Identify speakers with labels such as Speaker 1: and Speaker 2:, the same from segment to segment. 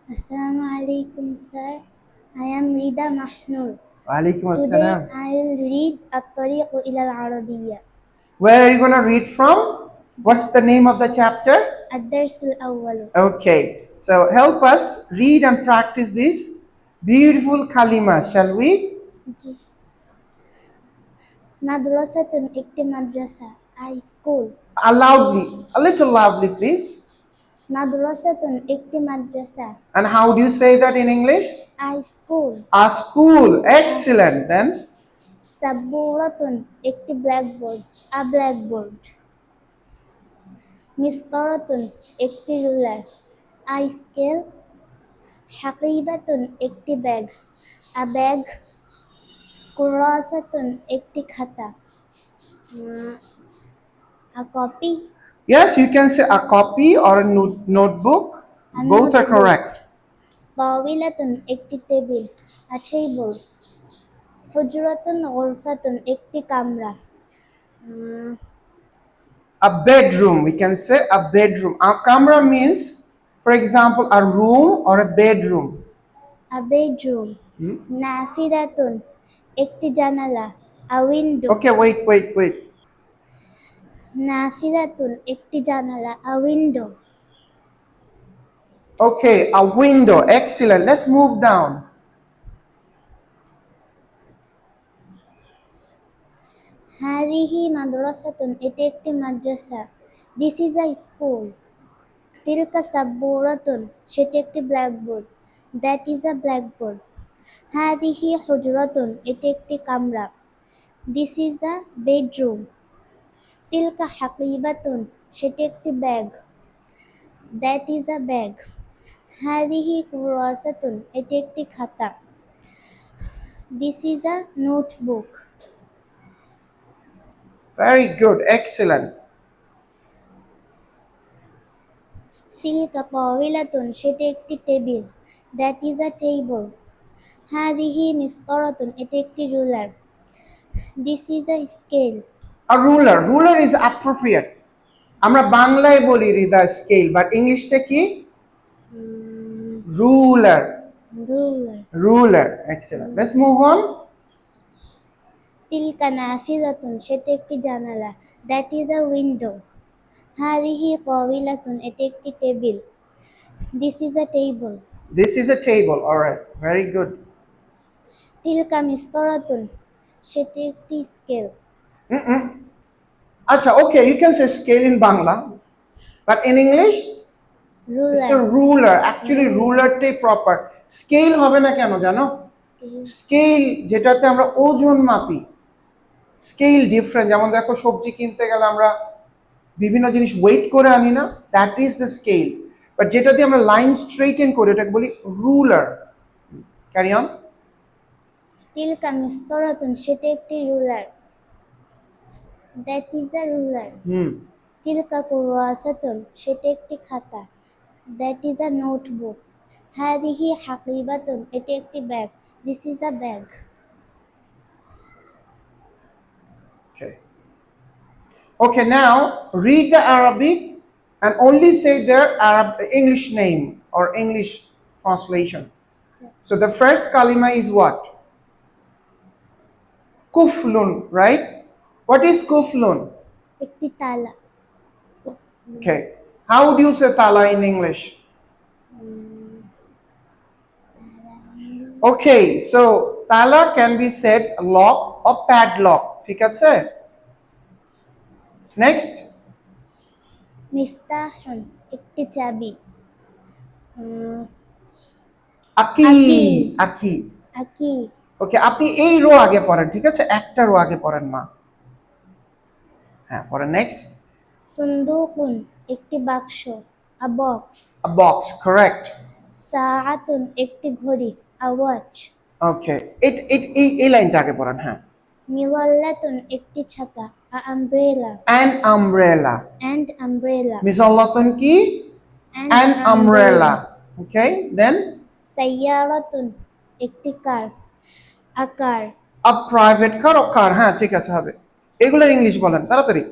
Speaker 1: Assalamu alaikum, sir. I am Rida Mahnur.
Speaker 2: Walaikum
Speaker 1: Today
Speaker 2: assalam.
Speaker 1: I will read At-Tariq ila al-Arabiyya.
Speaker 2: Where are you going to read from? What's the name of the chapter?
Speaker 1: Ad-Dars al-Awwal.
Speaker 2: Okay, so help us read and practice this beautiful kalima, shall we?
Speaker 1: জি মাদ্রাসাতুন একটি মাদ্রাসা school
Speaker 2: A little loudly, please.
Speaker 1: মাদ্রাসাতুন একটি মাদ্রাসা
Speaker 2: And how do you say that in English?
Speaker 1: School
Speaker 2: A school. Excellent. Then,
Speaker 1: সাব্বুরাতুন একটি blackboard blackboard মিসতারাতুন একটি রুলার স্কেল হাকিবাতুন একটি ব্যাগ ব্যাগ কুরাসাতুন একটি খাতা copy
Speaker 2: yes, you can say a copy or a notebook. Both are correct.
Speaker 1: তাওইলাতুন একটি table table হুজরাতুন গুরফাতুন একটি কামরা
Speaker 2: A bedroom, we can say a bedroom. A kamra means, for example, a room or a bedroom.
Speaker 1: Bedroom নাফিদাতুন একটি জানালা window
Speaker 2: Okay, wait.
Speaker 1: নাফিদাতুন একটি জানালা window
Speaker 2: Okay, a window. Excellent. Let's move down.
Speaker 1: হাদিহি মাদ্রাসাতুন এটি একটি মাদ্রাসা দিস ইজ আ স্কুল তিলকা সাব্বুরাতুন সেটি একটি blackboard that is a blackboard হাদিহি হুজরাতুন এটি একটি কামরা দিস ইজ আ বেডরুম তিলকা হাকিবাতুন সেটি একটি bag that is a bag হাদিহি কুরাসাতুন এটি একটি খাতা this is a notebook
Speaker 2: Very good. Excellent.
Speaker 1: তিলকা তাওইলাতুন সেটি একটি table that is a table হাদিহি মিসতারাতুন এটি একটি ruler this is a scale
Speaker 2: A ruler. Ruler is appropriate. আমরা বাংলায় বলি রিদা স্কেল, বাট ইংলিশটা কি? Ruler.
Speaker 1: Ruler
Speaker 2: Ruler. Excellent. Let's move on.
Speaker 1: তিলকা নাফিজাতুন সেটি একটি জানালা দ্যাট ইজ আ উইন্ডো হাদিহি তাওইলাতুন এটি একটি table this is a table
Speaker 2: This is a table. All right. Very good.
Speaker 1: তিলকা মিসতারাতুন সেটি একটি scale
Speaker 2: Acha, okay, you can say scale in Bangla, but in English, it's a
Speaker 1: ruler
Speaker 2: ruler. Actually, ruler টাই proper. Scale হবে না কেন জানো? Scale যেটাতে আমরা ওজন মাপি, স্কেল ডিফারেন্ট। যেমন দেখো সবজি কিনতে গেলে আমরা বিভিন্ন জিনিস ওয়েট করে আনি না, that is the scale. But যেটা দিয়ে আমরা লাইন স্ট্রেইটেন করি ওটাকে বলি রুলার। Carry on.
Speaker 1: তিলকা মিসতারাতুন সেটি একটি ruler that is a ruler তিলকা কুরাসাতুন সেটি একটি খাতা দ্যাট ইজ আ নোটবুক হাদিহি হাকিবাতুন এটি একটি bag this is a bag
Speaker 2: Okay, now read the Arabic and only say their English name or English translation. So the first kalima is what? Kuflun, right? What is kuflun?
Speaker 1: একটি তালা
Speaker 2: Okay. How do you say tala in English? Okay, so tala can be said lock or padlock. ঠিক আছে? Next.
Speaker 1: মিফতাহুন একটি চাবি
Speaker 2: Aki.
Speaker 1: Aki. আকি
Speaker 2: ওকে, আপনি এই rho আগে পড়েন, ঠিক আছে? একটা রো আগে পড়েন মা। হ্যাঁ, পড়েন নেক্সট।
Speaker 1: সুন্দুকুন একটি বাক্স বক্স
Speaker 2: A box, correct.
Speaker 1: সাআতুন একটি ঘড়ি ওয়াচ
Speaker 2: ওকে, এই লাইনটা আগে পড়েন। হ্যাঁ।
Speaker 1: মিজাল্লাতুন একটি ছাতা umbrella
Speaker 2: An umbrella.
Speaker 1: and umbrella
Speaker 2: মিজাল্লাতুন কি? An umbrella. Okay, then
Speaker 1: সাইয়ারাতুন একটি কার কার
Speaker 2: a private car or car. হ্যাঁ, ঠিক আছে, হবে। এগুলোর ইংলিশ বলেন তাড়াতাড়ি।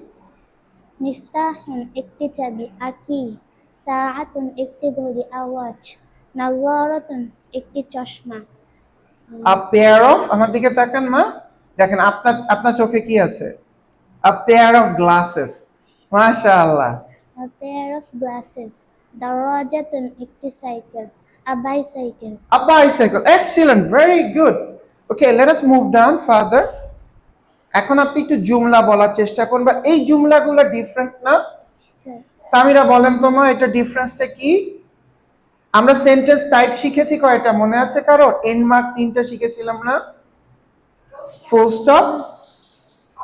Speaker 1: মিফতাহুন একটি চাবি আকি সাআতুন একটি ঘড়ি ওয়াচ নাযারাতুন একটি চশমা।
Speaker 2: আ পেয়ার অফ, আমার দিকে তাকান মা, দেখেন আপনার আপনার চোখে কি আছে? আ পেয়ার অফ গ্লাসেস। মাশাআল্লাহ।
Speaker 1: A pair of glasses. দারাজাতুন একটি cycle. A bicycle.
Speaker 2: A bicycle. Excellent. Very good. Okay, let us move down further. এখন আপনি একটু জুমলা বলার চেষ্টা করুন, বা এই জুমলাগুলো ডিফারেন্ট না? সামিরা বলেন তো মা, এটা ডিফারেন্সটা কি? আমরা সেন্টেন্স টাইপ শিখেছি কয়টা মনে আছে কারো? এন মার্ক 3টা শিখেছিলাম না? Full stop,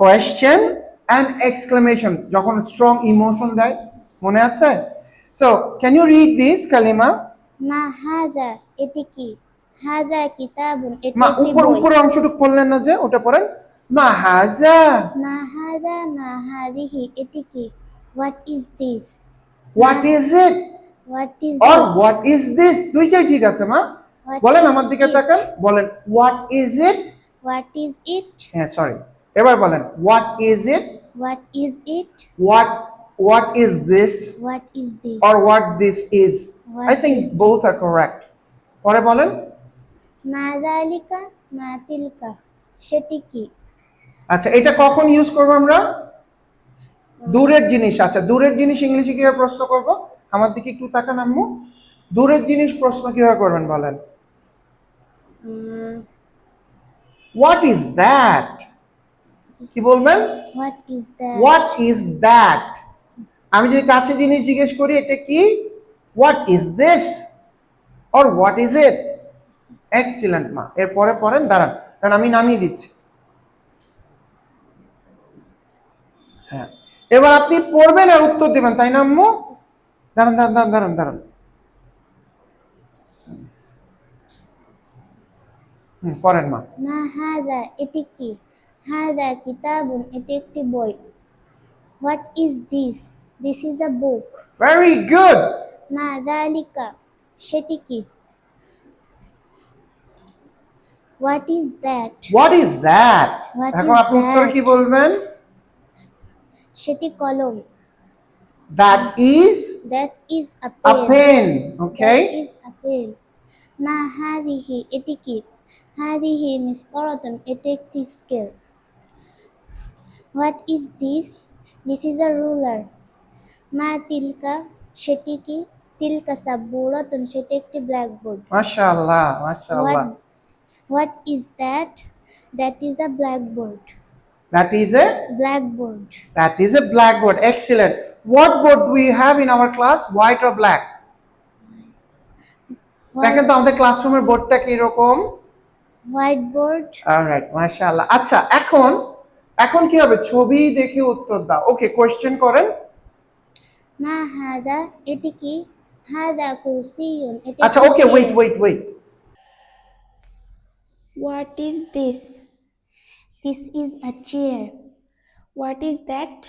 Speaker 2: question and exclamation, যখন স্ট্রং ইমোশন দেয়, মনে আছে? So can you read this কালিমা?
Speaker 1: মা হাদা এটি কি? হাদা কিতাবুন এটি
Speaker 2: মা
Speaker 1: একটি
Speaker 2: উপর
Speaker 1: বই।
Speaker 2: উপর অংশটুকু পড়লেন না যে, ওটা পড়েন। মা হাজা।
Speaker 1: মা হাদা মা হাদিহি এটি কি? What is this?
Speaker 2: What is it
Speaker 1: what is
Speaker 2: or
Speaker 1: it?
Speaker 2: What is this, দুইটাই ঠিক আছে মা।
Speaker 1: What
Speaker 2: বলেন
Speaker 1: is
Speaker 2: আমার দিকে
Speaker 1: it?
Speaker 2: তাকান, বলেন what is it.
Speaker 1: What is it?
Speaker 2: হ্যাঁ সরি, এবার বলেন what is it,
Speaker 1: what is it?
Speaker 2: What is this,
Speaker 1: what is this?
Speaker 2: or what this is.
Speaker 1: What
Speaker 2: I think
Speaker 1: is
Speaker 2: both are correct. পরে বলেন।
Speaker 1: মা যালিকা মা তিলকা সেটি কি?
Speaker 2: আচ্ছা, এটা কখন ইউজ করব আমরা? দূরের জিনিস। আচ্ছা, দূরের জিনিস ইংলিশে কিভাবে প্রশ্ন করব? আমার দিকে একটু তাকান আম্মু। দূরের জিনিস প্রশ্ন কিভাবে করবেন বলেন? হোয়াট ইজ দ্যাট, কি বলবেন?
Speaker 1: What is that?
Speaker 2: What is that. আমি যদি কাছে জিনিস জিজ্ঞেস করি এটা কি? What is this or what is it. Excellent মা। এরপরে পড়েন, দাঁড়ান কারণ আমি নামিয়ে দিচ্ছি। হ্যাঁ, এবার আপনি পড়বেন আর উত্তর দিবেন, তাই না আম্মু? দাঁড়ান দাঁড়ান দাঁড়ান দাঁড়ান দাঁড়ান। পড়েন মা।
Speaker 1: মা হাদা এটি কি? হাদা কিতাবুন এটি একটি বই। What is this? This is a book.
Speaker 2: Very good.
Speaker 1: মা যালিকা সেটি কি? What is that?
Speaker 2: What is that.
Speaker 1: What
Speaker 2: এখন
Speaker 1: is
Speaker 2: আপনি উত্তর
Speaker 1: that?
Speaker 2: কি বলবেন?
Speaker 1: সেটি কলম।
Speaker 2: That is
Speaker 1: that is a
Speaker 2: a
Speaker 1: pen.
Speaker 2: Pen. Okay,
Speaker 1: That is a pen. মা হাদিহি এটি কি? হাদিহি মিসতারাতুন এটি একটি scale. What is this? This is a ruler. মা তিলকা সেটি কি? তিলকা সাব্বুরাতুন সেটি একটি ব্ল্যাকবোর্ড।
Speaker 2: মাশাআল্লাহ মাশাআল্লাহ।
Speaker 1: What is that? That is a blackboard.
Speaker 2: That is A
Speaker 1: blackboard.
Speaker 2: that is a blackboard. Excellent. What board do we have in our class? White or black? দেখেন তো আমাদের ক্লাসরুমের বোর্ডটা কি রকম?
Speaker 1: White board.
Speaker 2: অলরাইট, মাশাআল্লাহ। আচ্ছা, এখন কি হবে? ছবি দেখে উত্তর দাও। ওকে, কোশ্চেন করেন।
Speaker 1: মা হাদা এটি কি? হাদা কুরসিয়ুন এটি
Speaker 2: আচ্ছা,
Speaker 1: একটি
Speaker 2: okay,
Speaker 1: chair.
Speaker 2: Wait.
Speaker 3: What is this?
Speaker 1: This is a chair.
Speaker 3: What is that?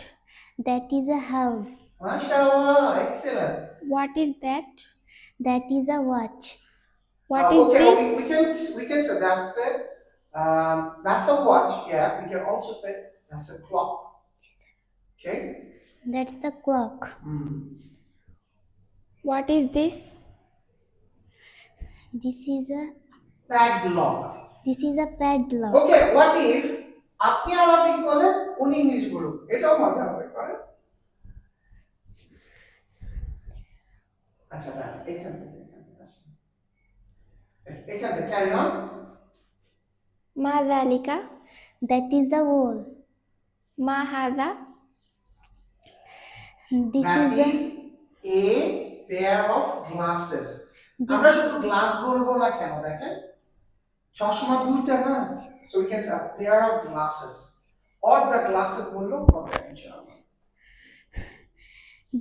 Speaker 1: That is a house.
Speaker 2: মাশাআল্লাহ, excellent.
Speaker 3: What is that?
Speaker 1: That is a watch.
Speaker 3: What is
Speaker 2: Okay,
Speaker 3: this?
Speaker 2: we can say that's it. That's a watch. Yeah, we can also say that's a clock. Okay.
Speaker 1: That's the clock.
Speaker 3: What is this?
Speaker 1: This is a
Speaker 2: Padlock.
Speaker 1: padlock.
Speaker 2: Okay, what if আপনি Arabic বলেন, উনি English বলুন, এটাও মজা হবে, করেন। আচ্ছা, না এখান থেকে আসুন। এখান থেকে carry on.
Speaker 3: Ma dhalika?
Speaker 1: That is the wall.
Speaker 3: Ma hadha?
Speaker 1: This
Speaker 2: That
Speaker 1: is a
Speaker 2: is a pair of glasses. আমরা শুধু গ্লাস বলবো না কেন, দেখেন চশমা দুইটা না, so we can say a pair of glasses or the glasses বললো হবে ইনশাআল্লাহ।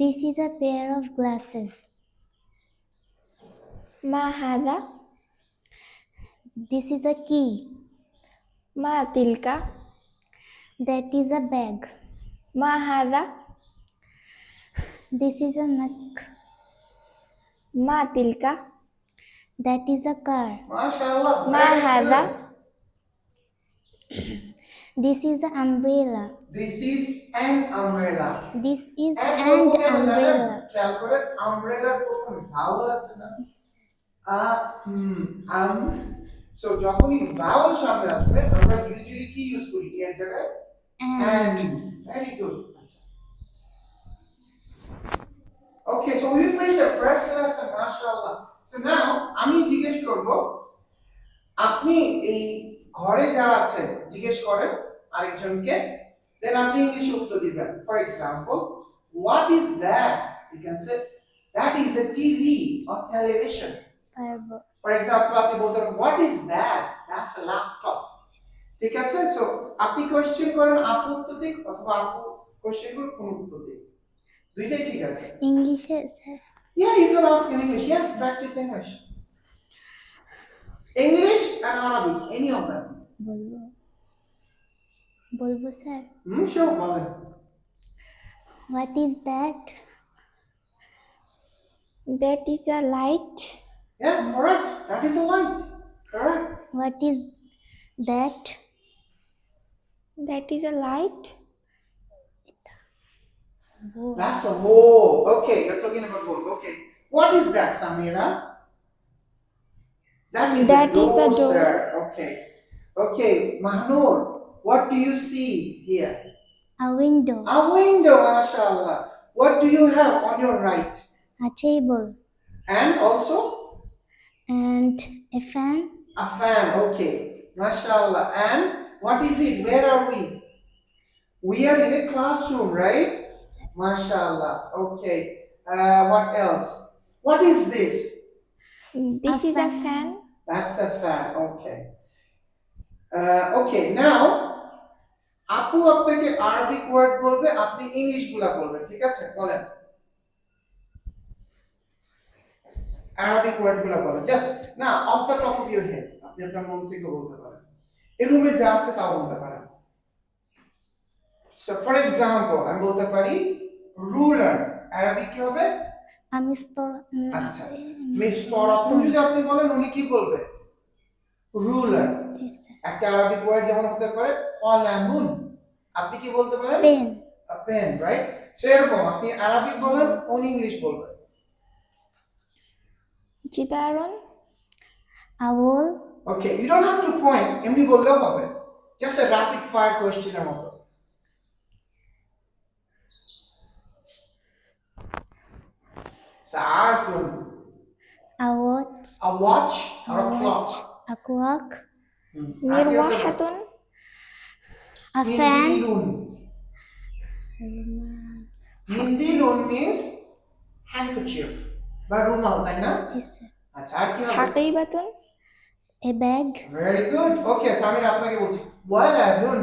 Speaker 1: this is a pair of glasses.
Speaker 3: Ma hadha?
Speaker 1: This is a key.
Speaker 3: Ma tilka?
Speaker 1: That is a bag.
Speaker 3: Ma hadha?
Speaker 1: This is a mask.
Speaker 3: Ma tilka?
Speaker 1: That is a car.
Speaker 2: মাশাআল্লাহ।
Speaker 3: Ma hadha?
Speaker 1: This is an umbrella.
Speaker 2: This is an umbrella.
Speaker 1: This is
Speaker 2: And
Speaker 1: an
Speaker 2: বলবো কেন জানেন?
Speaker 1: umbrella.
Speaker 2: খেয়াল করেন, আমব্রেলার প্রথমে ভাওয়াল আছে না? So যখনই ভাওয়াল সামনে আসবে আমরা ইউজুয়ালি কি ইউজ করি এর জায়গায়
Speaker 1: And.
Speaker 2: Very good okay so we finish the first lesson মাশাআল্লাহ সো নাও আমি জিজ্ঞেস করব আপনি এই ঘরে যা আছে জিজ্ঞেস করেন আরেকজনকে দেন আপনি ইংলিশে উত্তর দিবেন for example what is that you can say that is a TV or television
Speaker 1: Parbo.
Speaker 2: For example আপনি বলতে পারেন what is that that's a laptop ঠিক আছে সো আপনি কোশ্চেন করেন আপু উত্তর দিক অথবা আপু কোশ্চেন করুন কোন উত্তর দিক দুইটাই ঠিক আছে
Speaker 1: English, sir.
Speaker 2: Yeah, you can ask in English. Yeah, practice English. English and Arabic, any of them.
Speaker 1: Bolbo. Bolbo, sir.
Speaker 2: Sure, Bhavin.
Speaker 1: What is that?
Speaker 3: That is a light.
Speaker 2: Yeah, correct. That is a light. Correct.
Speaker 1: What is that?
Speaker 3: That is a light.
Speaker 1: Wo-
Speaker 2: That's a wall. Okay, you're talking about wall. Okay. What is that, Samira? That is
Speaker 3: That
Speaker 2: a door,
Speaker 3: is a door.
Speaker 2: sir. Okay. Okay, Mahnur, what do you see here?
Speaker 1: A window.
Speaker 2: A window, mashallah. What do you have on your right?
Speaker 1: A table.
Speaker 2: And also
Speaker 1: And a fan.
Speaker 2: a fan, okay. Mashallah. And what is it? Where are we? We are in a classroom, right? Mashallah. Okay. What else? What is this?
Speaker 3: This
Speaker 1: A
Speaker 3: is a
Speaker 1: fan.
Speaker 3: fan.
Speaker 2: That's a fan. Okay. Okay. Now, আপু আপনাকে Arabic word বলবে, আপনি English গুলা বলবেন, ঠিক আছে? বলেন। Arabic word গুলা বলেন। জাস্ট না of the top of your head. আপনি আপনার মন থেকে বলতে পারেন। এই রুমে যা আছে তা বলতে পারেন। So for example, আমি বলতে পারি রুলার আরবিক কি হবে?
Speaker 1: A Mr.
Speaker 2: আচ্ছা মিসফরাত যদি আপনি বলেন উনি কি বলবে রুলার একটা আরবিক ওয়ার্ড যেমন হতে পারে কলামুন আপনি কি বলতে পারেন
Speaker 1: Pen.
Speaker 2: পেন রাইট সেরকম আপনি আরবিক বলেন উনি ইংলিশ বলবে
Speaker 3: Chidaron.
Speaker 1: A wall.
Speaker 2: Okay you don't have to point এমনি বললেও হবে জাস্ট আ র‍্যাপিড ফায়ার কোশ্চেনের মতো সাআতুন
Speaker 1: A watch.
Speaker 2: a watch or a clock
Speaker 1: A clock.
Speaker 3: Mirwahatun.
Speaker 1: A fan.
Speaker 2: Mindilun. Mindilun means handkerchief বা রুমাল তাই না
Speaker 1: Yes, sir.
Speaker 2: আচ্ছা আর কি হবে
Speaker 3: Haqibatun.
Speaker 1: A bag.
Speaker 2: Very good okay আমি আপনাকে বলছি ওয়ালাদুন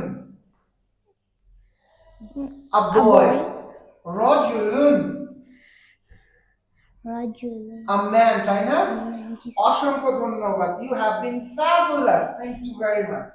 Speaker 2: a boy rajulun
Speaker 1: Rajul.
Speaker 2: a man তাই না
Speaker 1: Yes, sir.
Speaker 2: অসংখ্য ধন্যবাদ you have been fabulous thank you very much